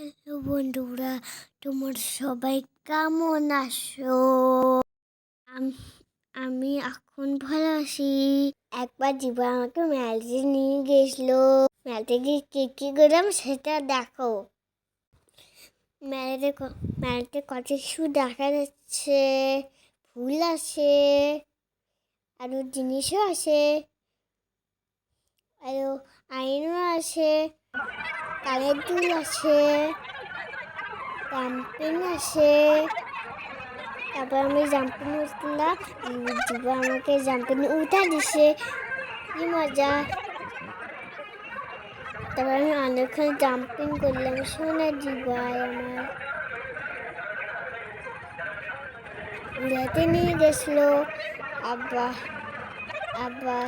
Hello বন্ধুরা, তোমার সবাই কেমন আছো? আমি এখন ভালো আছি। একবার জীবন আমাকে মেলাতে নিয়ে গেছিল। মেলাতে গিয়ে কি করলাম সেটা দেখো। মেলাতে কত কিছু দেখা যাচ্ছে, ফুল আছে, আরো জিনিসও আছে, আরো আইনও আছে, কানের দুল আছে, জাম্পিং আছে। তারপর আমি জাম্পিং উঠলাম, জীবন আমাকে জাম্পিং উঠা দিছে, কি মজা। তারপর আমি অনেকক্ষণ জাম্পিং করলাম, সোনা জীবাই আমার উড়াতে নিয়ে গেছিল। আবার আবার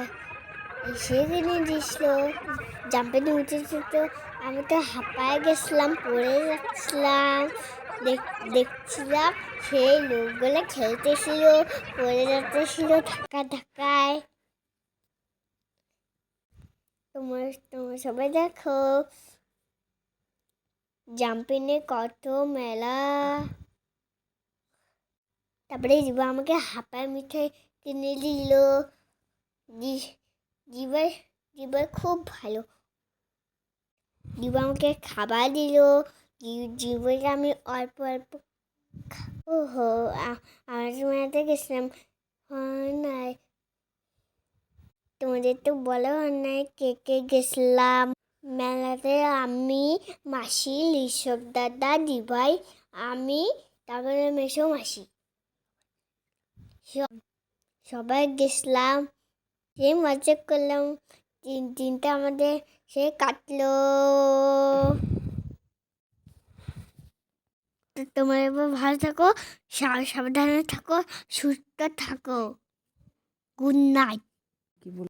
এসে কিনে দিছিল। জাম্পিং উঠেছে তো আমি তো হাঁপায় গেছিলাম, পড়ে যাচ্ছিলাম। দেখছিলাম সেই লোকগুলো খেলতেছিল, পড়ে যাচ্ছিল ধাক্কায়। তোমার তোমার সবাই দেখো জাম্পিংয়ে কত মেলা। তারপরে জীবা আমাকে হাঁপায় মিঠাই কিনে দিল। জীবার জীবার খুব ভালো। জীবা আমাকে খাবার দিল। জীবকে আমি অল্প অল্প ওহো আমার মেলাতে গেছিলাম, নাই তোমাদের তো বলা হয় নাই কে কে গেছিলাম মেলাতে। আমি, মাসি, লিসব দাদা, দিভাই, আমি, তারপরে মেসো মাসি, সবাই গেছিলাম। সে মজা করলাম, দিনটা আমাদের সে কাটলো। তোমরা এবার ভালো থাকো, সাবধানে থাকো, সুস্থ থাকো। Good night.